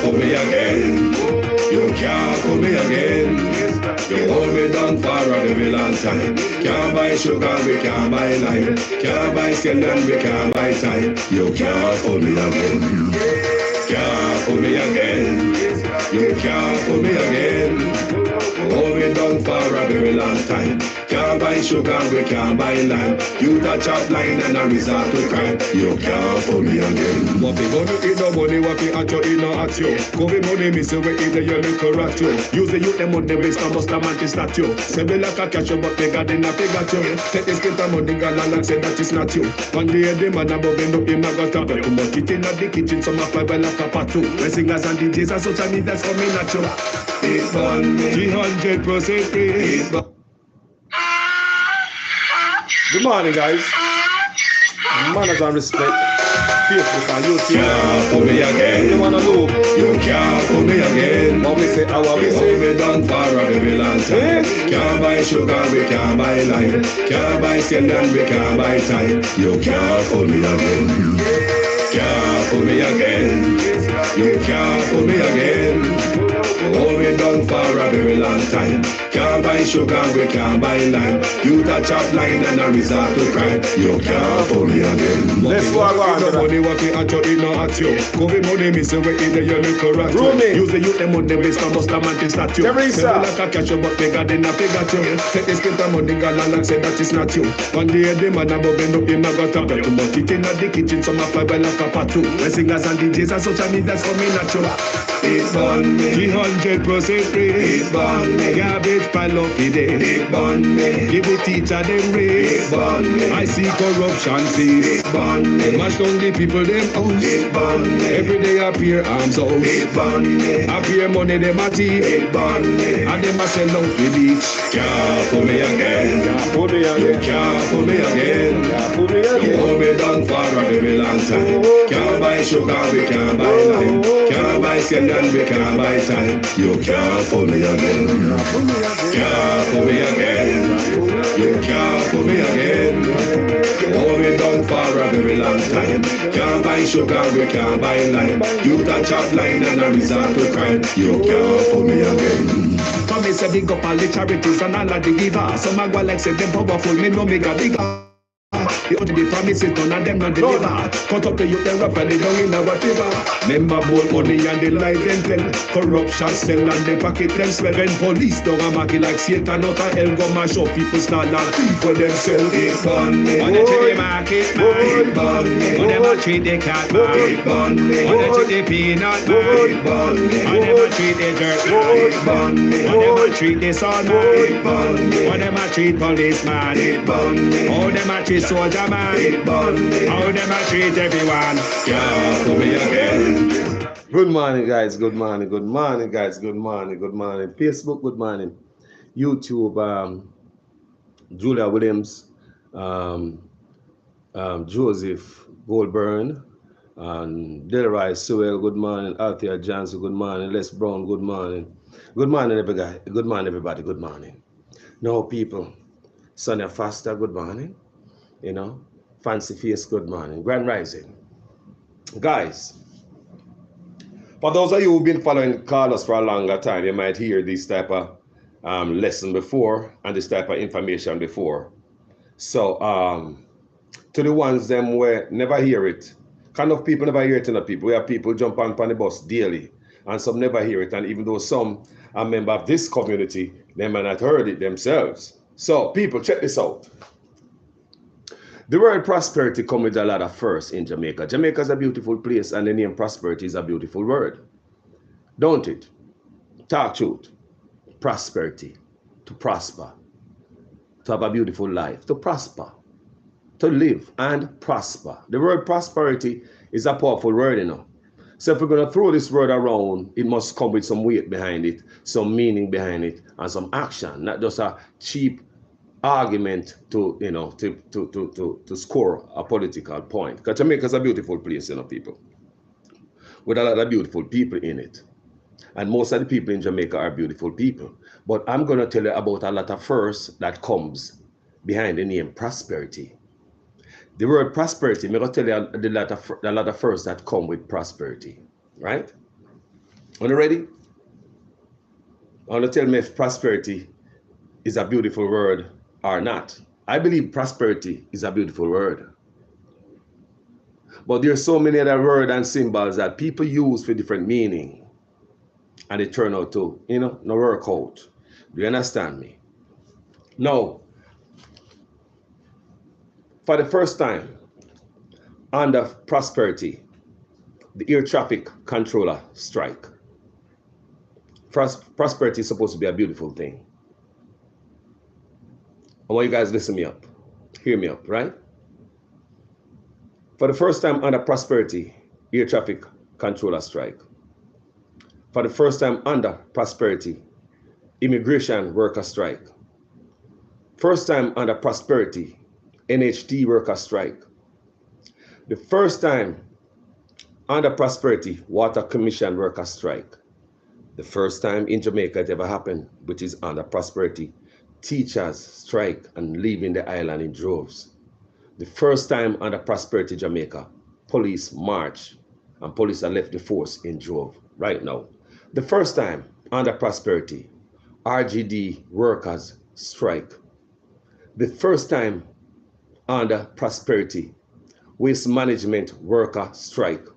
fool me again. You can't fool me again. You hold me down for a very long time. Can't buy sugar, we can't buy lime. Can't buy scallion, we can't buy time. You can't fool me again. Can't fool me again. You can't fool me again. Hold me down for a very long time. Can't buy sugar, we can't buy lime. You touch up line and a resort to crime. You can't fool me again. What we gonna eat no money, what we at you, eat no at you. Covid money, me say we eat the your little rat you. Use the youth, them money, waste a must a man to statue. Say me like a catch you, but me got in a figure you. Take this kid of money, girl, and say that is not you. One day the man above him up, him a got up. Too much it in the kitchen, some a fly well like a patu. When singers and DJs and social media's coming at you. It's fun, 300% free. Good morning, guys. Manners and respect. Facebook and YouTube. Can't fool me again. You wanna know? You can't fool me again. What we say, how we say? We done for a very long time. Can't buy sugar, we can't buy lime. Can't buy scallion, we can't buy time. You can't fool me again. Can't fool me again. You can't fool me again. Hold me down for a very long time. Can't buy sugar, we can't buy lime. You touch up line and a resort to crime. You can't fool me again. Let's go on. No money, what we at you, it no at you. Covid money, me say we eat the your little rat. Use the youth, them money, waste a must a man to statue. Say we like a catch you, but we got in a figure you. Take this kid of money, girl, and say that is not you. One day the man above him up, him a got up. Too much it in the kitchen, some a fly well like a patu. When singers and DJs and social media's coming at you. It's on me. 300% free. It's on me. Garbage pile up the day. It's on me. Give the teacher them raise. It's on me. I see corruption cease. It's on me. Mash down the people them house. It's on me. Every day appear arms out. It's on me. Appear money them a thief. It's on me. And them a sell out the beach. Can't fool me again. Can't fool me again. You can't fool me again. Can't fool me again. You hold me down for a very long time. Can't buy sugar, we can't buy lime. Can't buy scallion, we can't buy time. You can't fool me again. Can't fool me again. You can't fool me again. You hold me down for a very long time. Can't buy sugar, we can't buy lime. You touch up line and a resort to crime. You can't fool me again. Come me say big up all the charities and all of the givers. Some a go like say them powerful, me know me got bigger. The only promises, none of them not deliver. Cut up the youth, them rap and they don't in our favor. Member bold money and they lie them tell. Corruption sell and they pocket them swell. When police don't a market like Satan out of hell, go mash up people start like people themselves. It's on me. On the trade market, man. On them a treat the cat, man. On them treat the peanut, man. On them a treat the dirt, man. On them a treat the sun, man. On them a treat policeman. All them a treat soldier man. How them a treat everyone. Can't fool me again. Good morning, guys. Good morning. Good morning, guys. Good morning. Good morning. Facebook, good morning. YouTube, Julia Williams, Joseph Goldburn, and Delroy Sewell, good morning. Althea Johnson, good morning. Les Brown, good morning. Good morning, everybody. Good morning, everybody. Good morning. Now, people, Sonia Foster, good morning. You know, Fancy Face, good morning. Grand Rising. Guys, for those of you who've been following Carlos for a longer time, you might hear this type of lesson before and this type of information before. So, to the ones them where never hear it, kind of people never hear it in the people. We have people jump on the bus daily and some never hear it. And even though some are member of this community, they might not heard it themselves. So, people, check this out. The word prosperity comes with a lot of firsts in Jamaica. Jamaica is a beautiful place and the name prosperity is a beautiful word. Don't it? Talk truth. Prosperity. To prosper. To have a beautiful life. To prosper. To live and prosper. The word prosperity is a powerful word, you know. So if we're going to throw this word around, it must come with some weight behind it, some meaning behind it, and some action. Not just a cheap argument to, you know, to score a political point. Because Jamaica is a beautiful place, you know, people, with a lot of beautiful people in it. And most of the people in Jamaica are beautiful people. But I'm going to tell you about a lot of firsts that comes behind the name prosperity. The word prosperity, I'm going to tell you a lot of firsts that come with prosperity, right? Are you ready? I want to tell me if prosperity is a beautiful word or not. I believe prosperity is a beautiful word. But there's so many other words and symbols that people use for different meaning. And it turn out to, no work out. Do you understand me? Now, for the first time, under prosperity, the air traffic controller strike. Prosperity is supposed to be a beautiful thing. I want you guys to listen me up. Hear me up, right? For the first time under prosperity, air traffic controller strike. For the first time under prosperity, immigration worker strike. First time under prosperity, NHT worker strike. The first time under prosperity, water commission worker strike. The first time in Jamaica it ever happened, which is under prosperity, teachers strike and leaving the island in droves. The first time under prosperity Jamaica, police march and police are left the force in drove right now. The first time under prosperity, RGD workers strike. The first time under prosperity, waste management worker strike.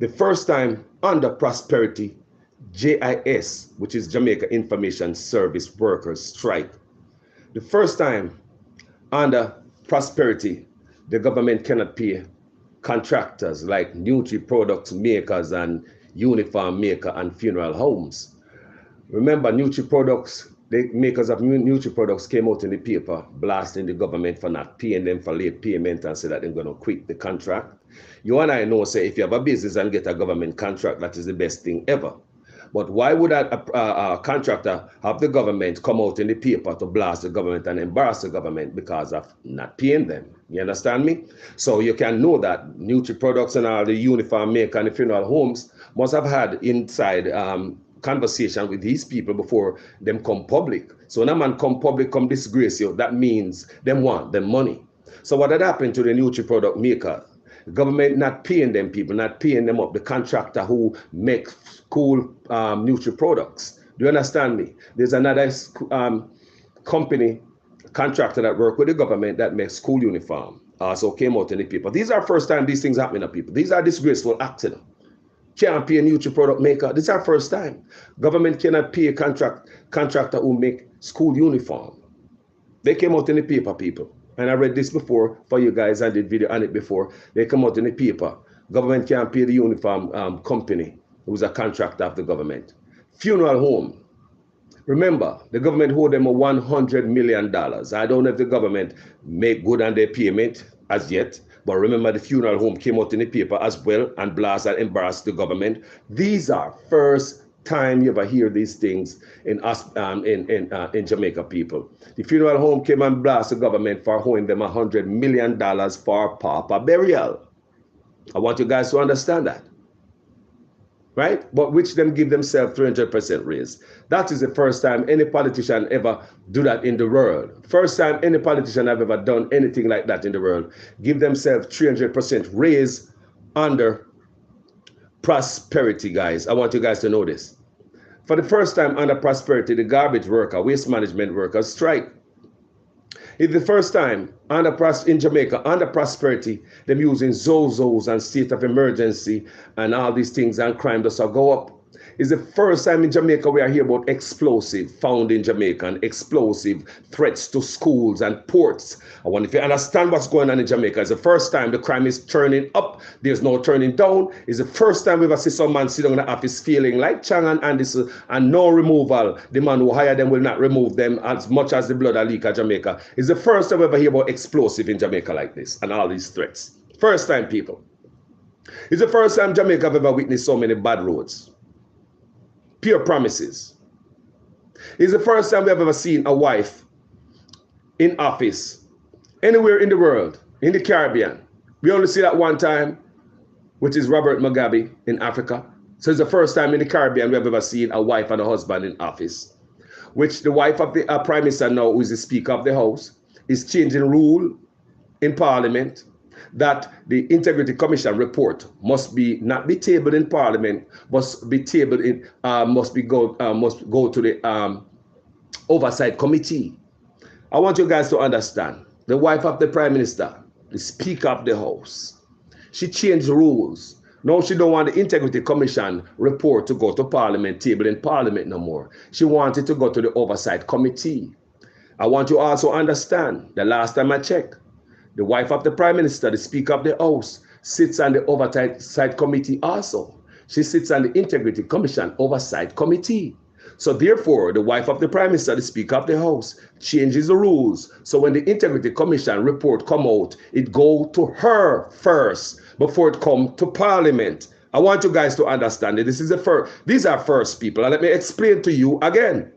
The first time under prosperity, JIS, which is Jamaica Information Service Workers strike. The first time under prosperity, the government cannot pay contractors like Nutri-Products makers and uniform maker and funeral homes. Remember, Nutri-Products, the makers of Nutri-Products came out in the paper blasting the government for not paying them for late payment and said that they're going to quit the contract. You and I know, say, if you have a business and get a government contract, that is the best thing ever. But why would a contractor have the government come out in the paper to blast the government and embarrass the government because of not paying them? You understand me? So you can know that Nutri-Products and all the uniform maker and the funeral homes must have had inside conversation with these people before them come public. So when a man come public, come disgrace you, that means them want them money. So what had happened to the Nutri-Product maker? The government not paying them people, not paying them up, the contractor who makes cool Nutri-Products. Do you understand me? There's another company, contractor that work with the government that makes school uniform. Also came out in the paper. These are first time these things happening to people. These are disgraceful acts. Can't pay a Nutri-Product maker. This is our first time. Government cannot pay a contractor who make school uniform. They came out in the paper, people. And I read this before for you guys. I did video on it before. They come out in the paper. Government can't pay the uniform company who's a contractor of the government. Funeral home. Remember, the government owed them $100 million. I don't know if the government make good on their payment as yet. But remember, the funeral home came out in the paper as well and blast and embarrass the government. These are first time you ever hear these things in Jamaica, people. The funeral home came and blast the government for owing them $100 million for pauper burial. I want you guys to understand that. Right? But which them give themselves 300% raise. That is the first time any politician ever do that in the world. First time any politician have ever done anything like that in the world. Give themselves 300% raise under prosperity, guys. I want you guys to know this. For the first time under prosperity, the garbage worker, waste management workers strike. It's the first time in Jamaica, under prosperity, them using Zozos and state of emergency and all these things and crime does go up. It's the first time in Jamaica we are hearing about explosive found in Jamaica and explosive threats to schools and ports. I wonder if you understand what's going on in Jamaica. It's the first time the crime is turning up. There's no turning down. It's the first time we ever see some man sitting in the office feeling like Chang and Anderson and no removal. The man who hired them will not remove them as much as the blood of leak at Jamaica. It's the first time we ever hear about explosive in Jamaica like this and all these threats. First time, people. It's the first time Jamaica have ever witnessed so many bad roads. Pure promises. It's the first time we have ever seen a wife in office anywhere in the world, in the Caribbean. We only see that one time, which is Robert Mugabe in Africa. So it's the first time in the Caribbean we have ever seen a wife and a husband in office, which the wife of the Prime Minister now, who is the Speaker of the House, is changing rule in Parliament. that the Integrity Commission report must not be tabled in Parliament, must be tabled in must go to the Oversight Committee. I want you guys to understand, the wife of the Prime Minister, the Speaker of the House, she changed the rules. Now she don't want the Integrity Commission report to go to Parliament, table in Parliament no more. She wanted to go to the Oversight Committee. I want you also understand, the last time I checked, the wife of the Prime Minister, the Speaker of the House, sits on the Oversight Committee also. She sits on the Integrity Commission Oversight Committee. So therefore, the wife of the Prime Minister, the Speaker of the House, changes the rules. So when the Integrity Commission report come out, it go to her first before it come to Parliament. I want you guys to understand that this is these are first people. And let me explain to you again.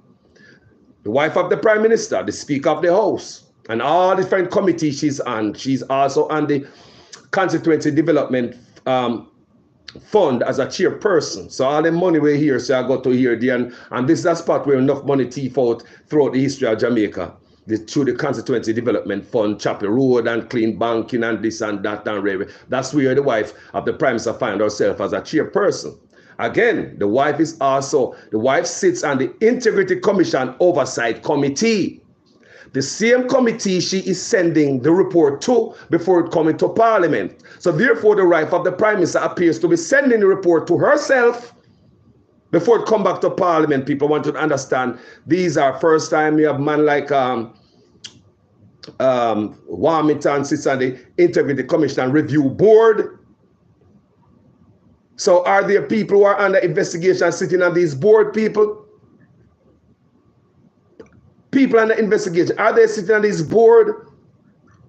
The wife of the Prime Minister, the Speaker of the House, and all different committees she's on. She's also on the Constituency Development Fund as a chairperson. So all the money we're here, so I got to hear there, and this is a spot where enough money thief out throughout the history of Jamaica. Through the Constituency Development Fund, Chapel Road and clean banking and this and that and railway. That's where the wife of the Prime Minister finds herself as a chairperson. Again, the wife sits on the Integrity Commission Oversight Committee. The same committee she is sending the report to before it comes to Parliament. So therefore, the wife of the Prime Minister appears to be sending the report to herself before it come back to Parliament. People want to understand, these are first time we have man like Warmington sits on the Integrity Commission Review Board. So are there people who are under investigation sitting on these board, people? People under investigation, are they sitting on this board?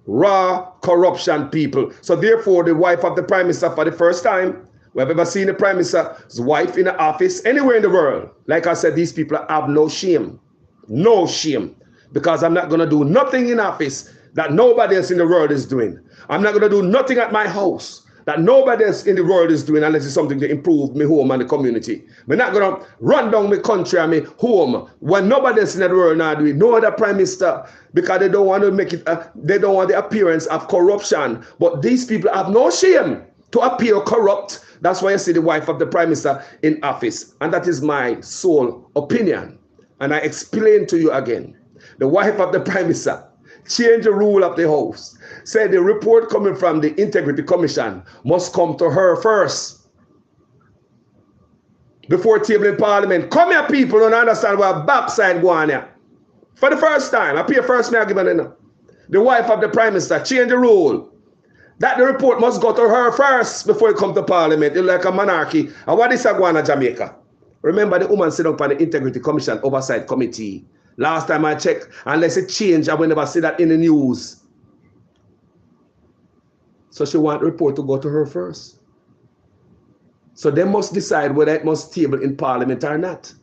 Raw corruption people. So therefore, the wife of the Prime Minister, for the first time we have ever seen the Prime Minister's wife in the office anywhere in the world. Like I said, these people have no shame. No shame. Because I'm not going to do nothing in office that nobody else in the world is doing. I'm not going to do nothing at my house that nobody else in the world is doing unless it's something to improve my home and the community. We're not going to run down my country and my home when nobody else in the world not doing. No other Prime Minister, because they don't want to make it, they don't want the appearance of corruption. But these people have no shame to appear corrupt. That's why you see the wife of the Prime Minister in office. And that is my sole opinion. And I explain to you again. The wife of the Prime Minister changed the rule of the House. Said the report coming from the Integrity Commission must come to her first before tabling Parliament. Come here, people, don't understand what backside go on here. For the first time, I pay first argument. The wife of the Prime Minister changed the rule that the report must go to her first before it comes to Parliament. It's like a monarchy. And what is going on in Jamaica? Remember, the woman sit up on the Integrity Commission Oversight Committee. Last time I checked, unless it changed, I will never see that in the news. So she wants the report to go to her first. So they must decide whether it must table in Parliament or not.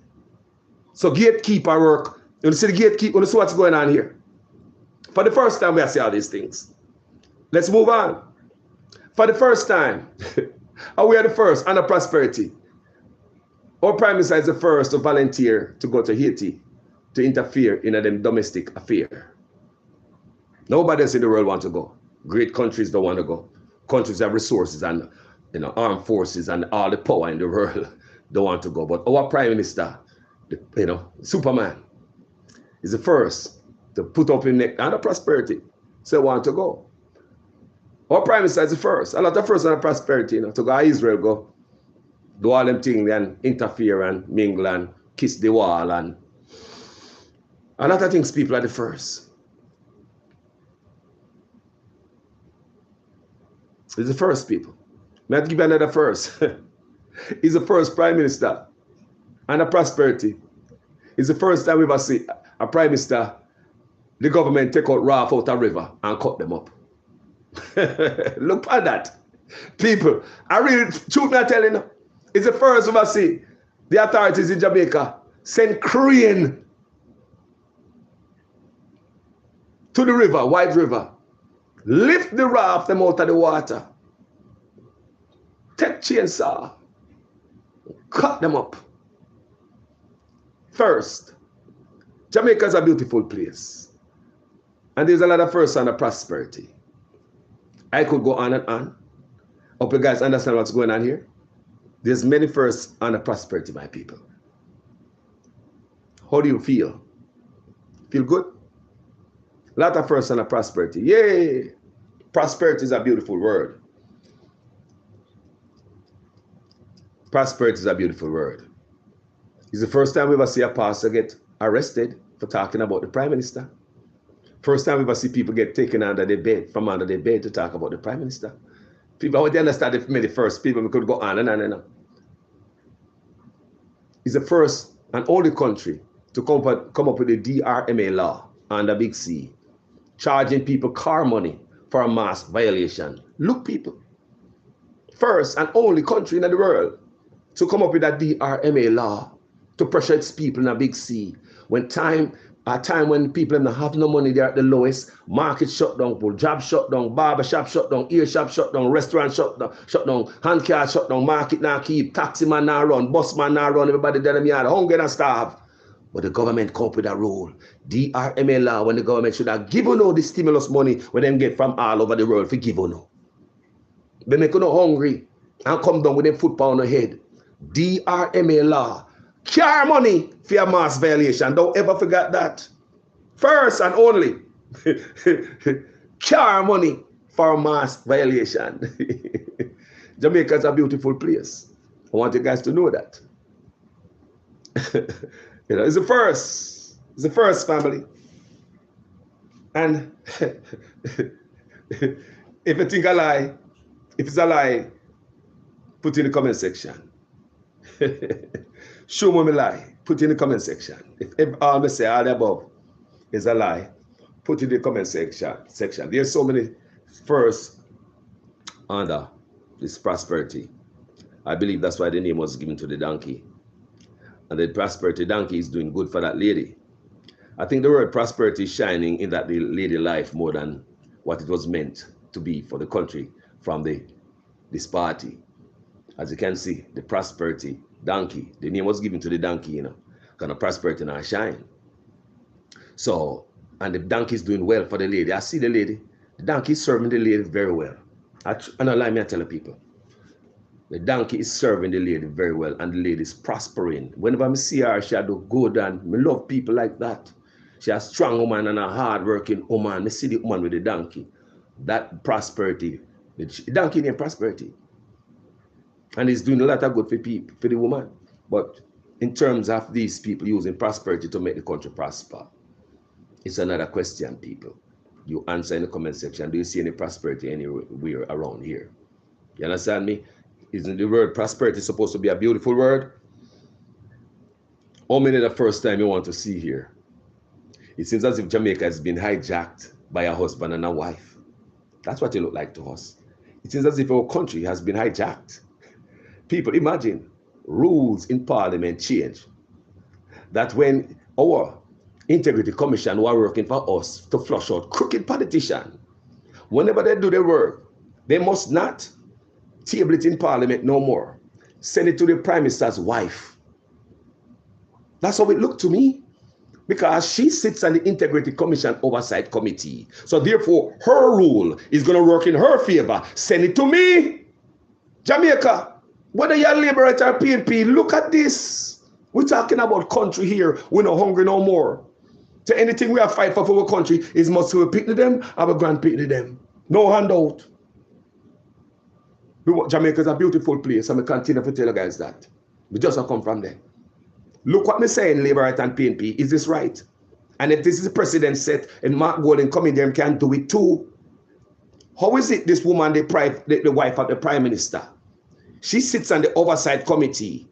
So gatekeeper work. You see the gatekeeper, you see what's going on here. For the first time, we see all these things. Let's move on. For the first time, we are the first under prosperity. Our Prime Minister is the first to volunteer to go to Haiti to interfere in a domestic affair. Nobody else in the world wants to go. Great countries don't want to go. Countries have resources and armed forces and all the power in the world don't want to go. But our Prime Minister, Superman, is the first to put up in neck under prosperity. So want to go. Our Prime Minister is the first. A lot of first under prosperity, to go to Israel, go do all them things and interfere and mingle and kiss the wall and a lot of things. People are the first. He's the first, people. May I give you another first? He's the first Prime Minister under prosperity. It's the first time we ever see a Prime Minister, the government take out raft out a river and cut them up. Look at that. People, I really, truth me telling you, it's the first we ever see the authorities in Jamaica send crane to the river, White River, lift the raft them out of the water, take chainsaw, cut them up. First, Jamaica is a beautiful place. And there's a lot of first under prosperity. I could go on and on. Hope you guys understand what's going on here. There's many firsts under prosperity, my people. How do you feel? Feel good? A lot of firsts under prosperity. Yay! Prosperity is a beautiful word. Prosperity is a beautiful word. It's the first time we ever see a pastor get arrested for talking about the prime minister. First time we ever see people get taken under their bed, from under their bed to talk about the prime minister. People, I would understand if maybe the first people we could go on and on and on. It's the first and only country to come up with the DRMA law under Big C, charging people car money for a mass violation. Look, people, first and only country in the world to come up with that DRMA law to pressure its people in a Big C. When a time when people don't have no money, they're at the lowest. Market shut down, job shut down, barber shop shut down, ear shop shut down, restaurant shut down, hand car shut down, market now keep, taxi man now run, bus man now run, everybody there in the yard, hungry and starve. But the government come up with a rule, DRMA law, when the government should have given all the stimulus money when them get from all over the world for give no. They make you no hungry and come down with them foot pound on the head. DRMA law. Car money for a mass violation. Don't ever forget that. First and only. Car money for a mass violation. Jamaica is a beautiful place. I want you guys to know that. You know, it's the first. It's the first, family. And if you think a lie, if it's a lie, put in the comment section. Show me a lie. Put in the comment section. If all me say all the above is a lie, put in the comment section. There's so many firsts under this prosperity. I believe that's why the name was given to the donkey. And the prosperity donkey is doing good for that lady. I think the word prosperity is shining in that lady life more than what it was meant to be for the country from this party. As you can see, the prosperity donkey, the name was given to the donkey, you know, kind of prosperity now shine. So, and the donkey is doing well for the lady. I see the lady, the donkey is serving the lady very well. And I lie me, I tell the people, the donkey is serving the lady very well, and the lady is prospering. Whenever I see her, she do good, and I love people like that. She a strong woman and a hard-working woman. I see the woman with the donkey. That prosperity, the donkey named prosperity. And he's doing a lot of good for people, for the woman. But in terms of these people using prosperity to make the country prosper, it's another question, people. You answer in the comment section. Do you see any prosperity anywhere around here? You understand me? Isn't the word prosperity supposed to be a beautiful word? How many the first time you want to see here? It seems as if Jamaica has been hijacked by a husband and a wife. That's what it looks like to us. It seems as if our country has been hijacked. People, imagine rules in Parliament change. That when our Integrity Commission were working for us to flush out crooked politicians, whenever they do their work, they must not table it in Parliament no more. Send it to the Prime Minister's wife. That's how it looked to me. Because she sits on the Integrity Commission Oversight Committee. So therefore, her rule is going to work in her favor. Send it to me. Jamaica, whether you're Liberator or PNP, look at this. We're talking about country here. We're not hungry no more. So anything we are fight for our country is must we pick to them, our grand pick to them. No handout. Jamaica is a beautiful place, and I continue to tell you guys that. We just have come from there. Look what me saying, Liberator and PNP. Is this right? And if this is the precedent set and Mark Golden coming there can do it too, how is it this woman, the wife of the Prime Minister, she sits on the Oversight Committee,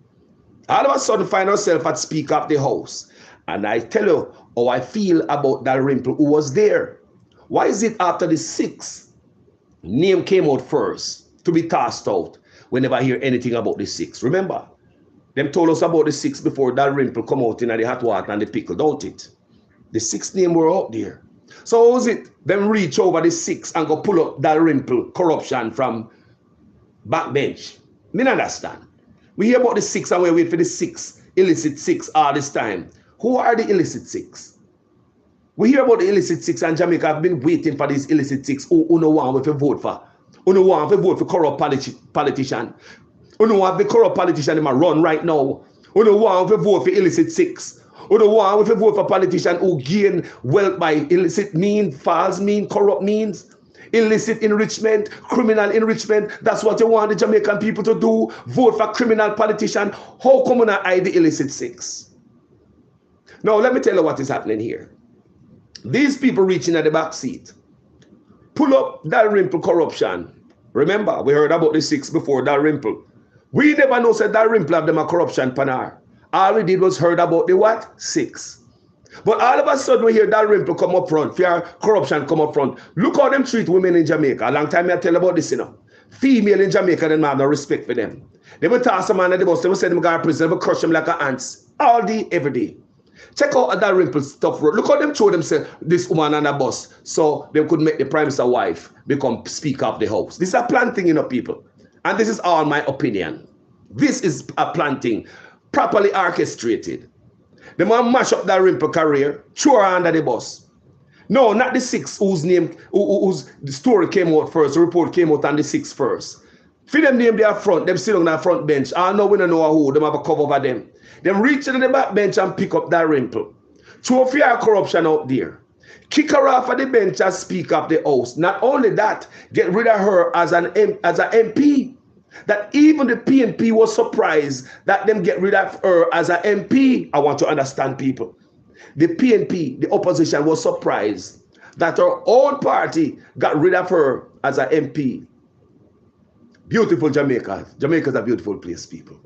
all of a sudden find herself at Speaker of the House. And I tell you how I feel about Dalrymple who was there. Why is it after the 6th name came out first to be tossed out whenever I hear anything about the 6th? Remember? Them told us about the 6 before Dalrymple come out in the hot water and the pickle, don't it? The 6 name were out there. So how is it them reach over the 6 and go pull up Dalrymple corruption from backbench? Me not understand. We hear about the 6 and we wait for the 6, illicit 6 all this time. Who are the illicit 6? We hear about the illicit six, and Jamaica have been waiting for these illicit six who no want to vote for. Who no want to vote for corrupt politician. Who no want the corrupt politician in run right now. Who no want to vote for illicit six. Who no want to vote for politician who gain wealth by illicit means, false means, corrupt means. Illicit enrichment, criminal enrichment. That's what you want the Jamaican people to do. Vote for criminal politician. How come on I the illicit six? Now let me tell you what is happening here. These people reaching at the back seat. Pull up Dalrymple corruption. Remember, we heard about the six before Dalrymple. We never know said Dalrymple have them a corruption panar. All we did was heard about the what? Six. But all of a sudden we hear Dalrymple come up front, fear corruption come up front. Look how them treat women in Jamaica. A long time I tell about this, you know. Female in Jamaica, they have no respect for them. They will toss a man at the bus, they will send them to prison, they will crush them like ants. All day, every day. Check out Dalrymple stuff. Look how them throw themselves, this woman on a bus, so they could make the Prime Minister's wife become Speaker of the House. This is a planting, you know, people. And this is all my opinion. This is a planting, properly orchestrated. The man mash up Dalrymple career, throw her under the bus. No, not the six whose the story came out first, the report came out on the six first. For them name their front, them sit on the front bench. I know we don't know who, them have a cover over them. Them reach to the back bench and pick up Dalrymple. Throw fear corruption out there. Kick her off of the bench and Speak of the House. Not only that, get rid of her as an MP. That even the PNP was surprised that them get rid of her as an MP. I want to understand people. The PNP, the opposition, was surprised that her own party got rid of her as an MP. Beautiful Jamaica. Jamaica is a beautiful place, people.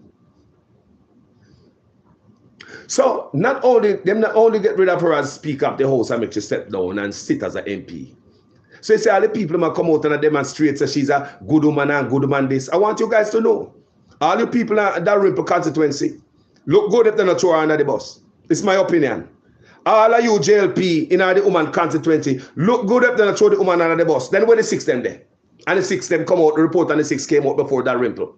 So not only get rid of her as Speaker of the House and make she step down and sit as an MP. So you say all the people who come out and demonstrate say she's a good woman and good woman this. I want you guys to know. All you people in that Ripple constituency, look good if they're not throw her under the bus. It's my opinion. All of you JLP in the woman constituency, look good if they're not throw the woman under the bus. Then where the six them there? And the six them come out, the report on the six came out before that Ripple.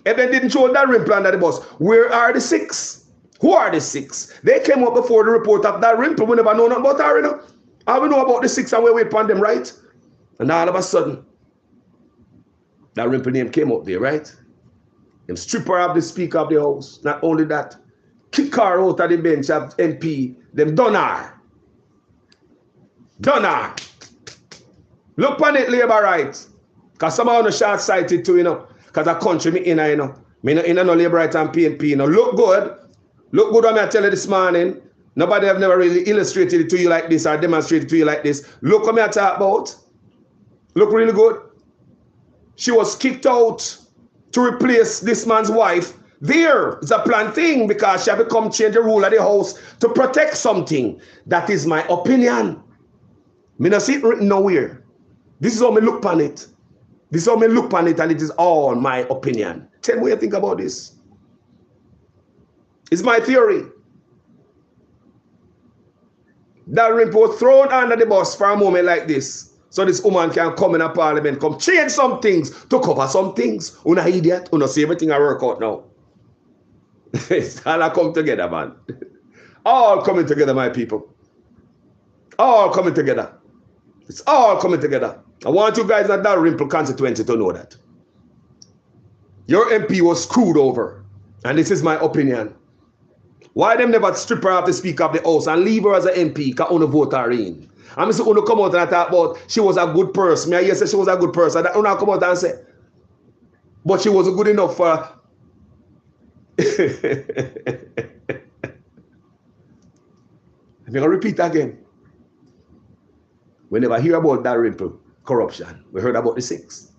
If they didn't throw that Ripple under the bus, where are the six? Who are the six? They came up before the report of that Ripple. We never know nothing about her, you know. All we know about the six and we wait upon them, right? And all of a sudden, that Ripple name came up there, right? Them strip her of the Speaker of the House. Not only that, kick her out of the bench of MP. Them done her. Done her. Look on it, labor rights. Because some of them are short-sighted too, you know. Because a country me in, you know. Me no in no labor rights and PNP, you know. Look good. Look good what I tell you this morning. Nobody have never really illustrated it to you like this or demonstrated to you like this. Look what I talk about. Look really good. She was kicked out to replace this man's wife. There, it's a planned thing because she have become change the rule of the house to protect something. That is my opinion. Me not see it written nowhere. This is how me look on it. This is how me look on it, and it is all my opinion. Tell me what you think about this. It's my theory. That Ripple was thrown under the bus for a moment like this. So this woman can come in a parliament, come change some things to cover some things. Una idiot, una see everything I work out now. It's all come together, man. All coming together, my people. All coming together. It's all coming together. I want you guys at that Ripple constituency to know that. Your MP was screwed over. And this is my opinion. Why them never strip her off the Speaker of the House and leave her as an MP because only vote her in? I'm just going to come out and talk about she was a good person. Me, I say she was a good person. I don't come out and say, but she wasn't good enough for. I'm going to repeat again. We never hear about that Ripple corruption. We heard about the six.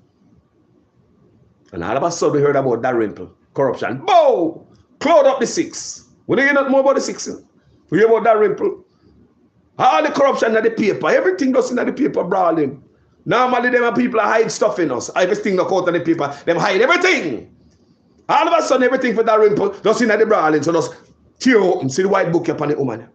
And all of a sudden we heard about that Ripple corruption. Boom! Cloud up the six. We don't hear nothing more about the six. We hear about that Ripple. All the corruption in the paper. Everything that's in the paper brawling. Normally them people hide stuff in us. Everything that out in the paper. Them hide everything. All of a sudden everything for that Ripple just in the brawling. So just tear open. See the white book upon the woman.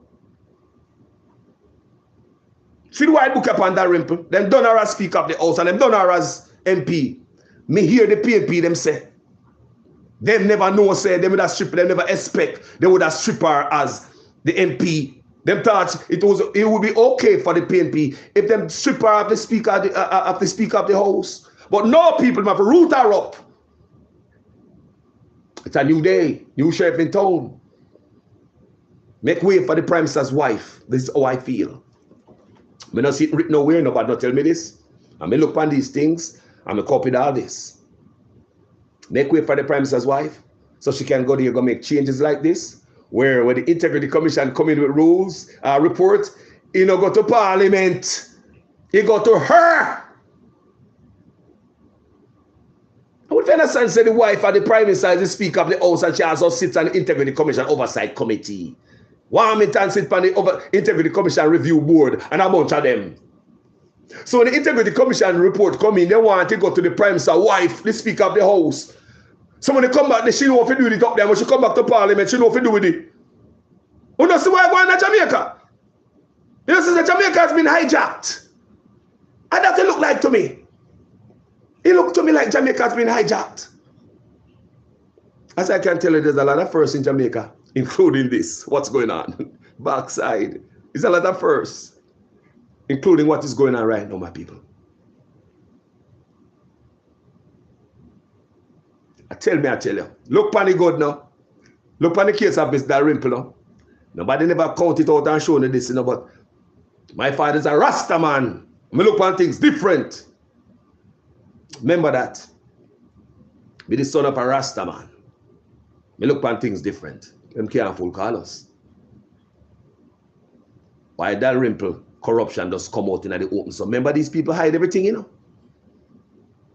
See the white book upon that Ripple. Them done her as Speaker of the House and them done her as MP. Me hear the PNP them say. Them never know say, them would have strip, them never expect, they would have strip her as the MP Them thought it would be okay for the PNP if them strip her of the speaker of the House. But no, people have to root her up. It's a new day, new sheriff in town. Make way for the Prime Minister's wife. This is how I feel. I don't see it written nowhere, nobody don't tell me this. I may look on these things, I may copy all this. Make way for the Prime Minister's wife, so she can go there, go make changes like this, where when the Integrity Commission come in with rules, report, he no go to Parliament, he go to her. I would understand say the wife of the Prime Minister is the Speaker of the House and she also sits on the Integrity Commission Oversight Committee. Warmington sit on the Integrity Commission Review Board and a bunch of them. So when the Integrity Commission report come in, they want to go to the Prime Minister's wife, the Speaker of the House. So when they come back, she know what to do with it up there. When she come back to Parliament, she know what to do with it. You know, see why I'm going to Jamaica? You know, since Jamaica has been hijacked. And that it look like to me. It looked to me like Jamaica has been hijacked. As I can tell you, there's a lot of firsts in Jamaica, including this. What's going on? Backside. There's a lot of firsts, including what is going on right now, my people. I tell you. Look on the good now. Look on the case of Mr. Dalrymple now. Nobody never count it out and show me this, you know, but my father's a Rasta man. I look on things different. Remember that. Be the son of a Rasta man. Me look on things different. Them can't fool call us. Why Dalrymple corruption does come out in the open? So remember these people hide everything, you know.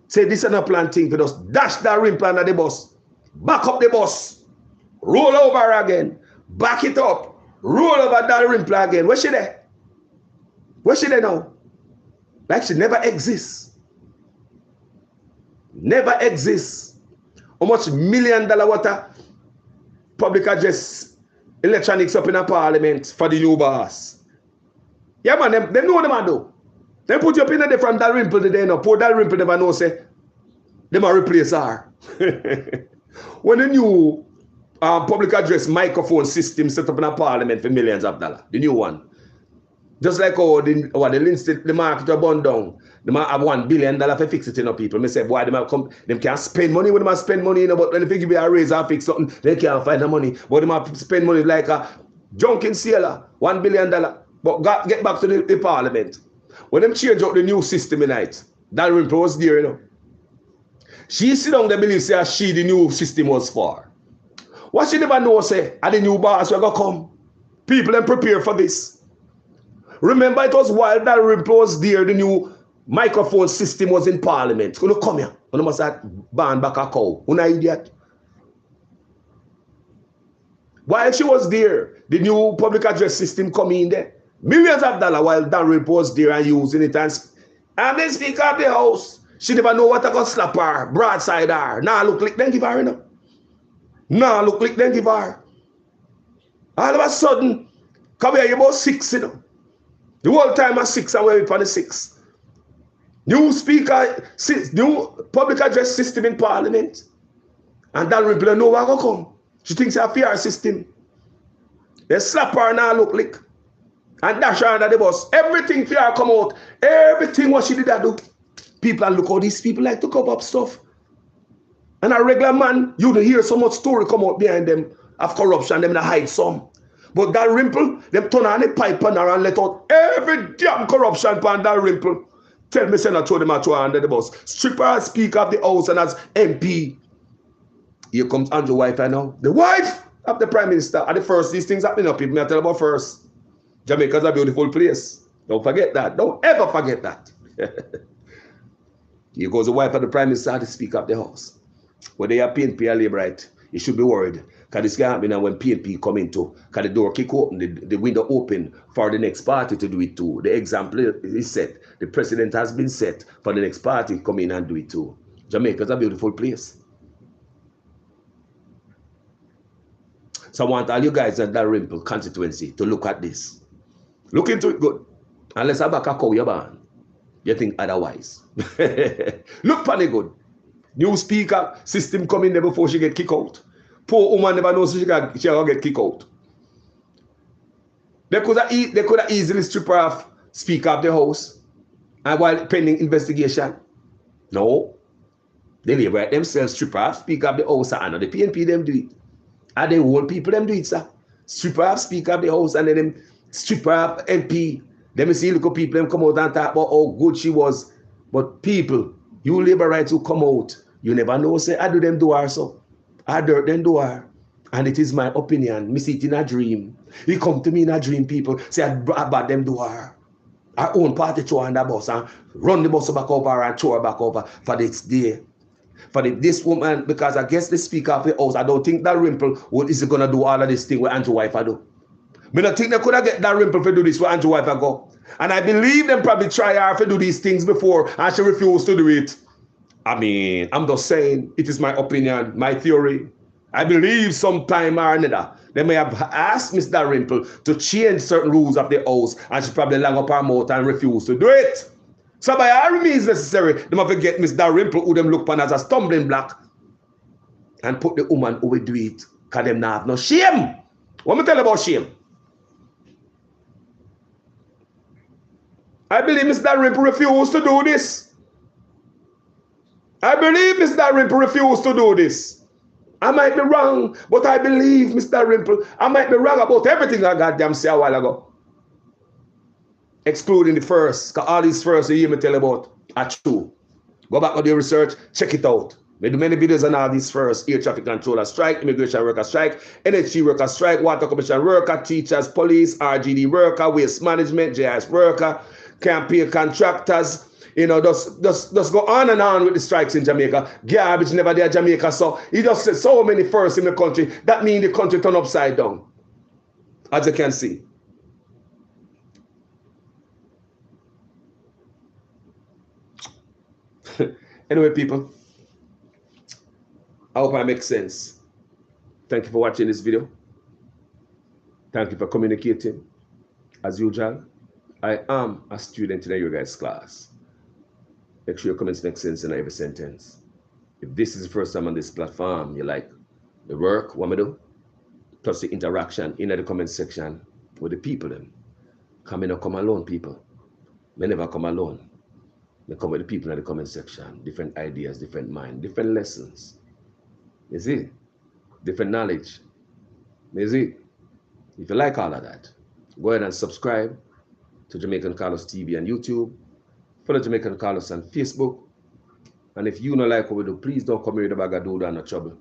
Say this is a plan thing for us. Dash Dalrymple under the bus. Back up the bus. Roll over again. Back it up. Roll over Dalrymple again. Where's she there? Where's she there now? Like she never exists. Never exists. How much $1 million water public address electronics up in a Parliament for the new boss? Yeah, man, them know them do. They put you up in there from Dalrymple today, no. Poor Dalrymple never know, say, they might replace her. When the new public address microphone system set up in a Parliament for millions of dollars, the new one. Just like how the market are burned down. They might have $1 billion for fix it, you know, people. Me say, boy, they can't spend money when they might spend money, you know, but when they give you a raise or fix something, they can't find the money. But they might spend money like a junking sailor, $1 billion. But get back to the Parliament. When them change out the new system tonight, Dalrymple was there, you know. She sit down there believe say she the new system was for. What she never know say, are the new boss will go come. People then prepare for this. Remember it was while Dalrymple was there, the new microphone system was in Parliament. You come here. You must have banned back a cow. You an idiot. While she was there, the new public address system come in there. Millions of dollars while Dalrymple was there and using it. And the Speaker of the House, she never know what I got slap her, broadside her. Nah, look like them give her, you know. Nah, look like them give her. All of a sudden, come here, you're about 6, you know. The whole time at 6 and we're for the 6. New speaker, new public address system in Parliament. And Dalrymple know where to come. She thinks it's a fair system. They slap her and look like. And dash her under the bus. Everything fair come out. Everything what she did that do. People look how these people like to cover up stuff. And a regular man, you don't hear so much story come out behind them of corruption, them to hide some. But Dalrymple, them turn on the pipe on her and let out every damn corruption upon Dalrymple. Tell me, Senator, them throw her under the bus. Strip her as Speaker of the House and as MP. Here comes Andrew's wife I know. The wife of the Prime Minister. At the first, these things happening up. People I tell about first. Jamaica's a beautiful place. Don't forget that. Don't ever forget that. Here goes the wife of the Prime Minister, the Speaker of the House. When they are PNP and Labour, right, you should be worried. Because this can happen when PNP come into, because the door kick open, the window open for the next party to do it too. The example is set. The precedent has been set for the next party to come in and do it too. Jamaica's a beautiful place. So I want all you guys at Dalrymple constituency to look at this. Look into it good. Unless I back a cow your barn. You think otherwise. Look funny good. New speaker system coming there before she get kicked out. Poor woman never knows she'll get kicked out. They could have easily stripped her off Speaker of the House and while pending investigation. No. They liberate themselves, strip her off Speaker of the House, and the PNP them do it. And the whole people them do it, sir. Strip her off Speaker of the House and then them strip her off MP. Let me see look people them come out and talk about how good she was. But people, you labor rights who come out, you never know, say, I do them do her so. I dirt them do her. And it is my opinion. Me see it in a dream. He come to me in a dream, people say I bad them do her. I own party throw on the bus and run the bus back over and throw her back over for this day. For this woman, because I guess the Speaker of the House, I don't think that Rimple is going to do all of this thing with Andrew Wife do. I don't think they could have get that Rimple to do this with Andrew Wife go. And I believe them probably try her to do these things before and she refused to do it. I mean, I'm just saying, it is my opinion, my theory. I believe sometime or another, they may have asked Miss Dalrymple to change certain rules of the house and she probably lang up her mouth and refused to do it. So by all means necessary, they must get Miss Dalrymple who them look upon as a stumbling block and put the woman who will do it because them not have no shame. What me tell you about shame? I believe Miss Dalrymple refused to do this. I believe Miss Dalrymple refused to do this. I might be wrong, but I believe Miss Dalrymple. I might be wrong about everything I goddamn say a while ago. Excluding the first, because all these first you hear me tell about are true. Go back on the research, check it out. We do many videos on all these first: air traffic controller strike, immigration worker strike, NHG worker strike, water commission worker, teachers, police, RGD worker, waste management, JIS worker, campaign contractors. You know, just go on and on with the strikes in Jamaica. Garbage never there Jamaica. So he just said so many firsts in the country. That means the country turned upside down. As you can see. Anyway, people, I hope I make sense. Thank you for watching this video. Thank you for communicating. As usual, I am a student in your guys' class. Make sure your comments make sense in every sentence. If this is the first time on this platform, you like the work, what I do, plus the interaction in the comment section with the people. Them. Come in or come alone, people. I never come alone. They come with the people in the comment section. Different ideas, different mind, different lessons. You see? Different knowledge. You see? If you like all of that, go ahead and subscribe to Jamaican Carlos TV on YouTube. Follow Jamaican Carlos on Facebook. And if you don't like what we do, please don't come here with a bag of doodle and no trouble.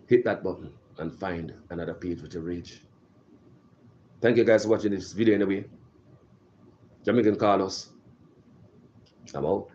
Hit that button and find another page with your reach. Thank you guys for watching this video anyway. Jamaican Carlos. I'm out.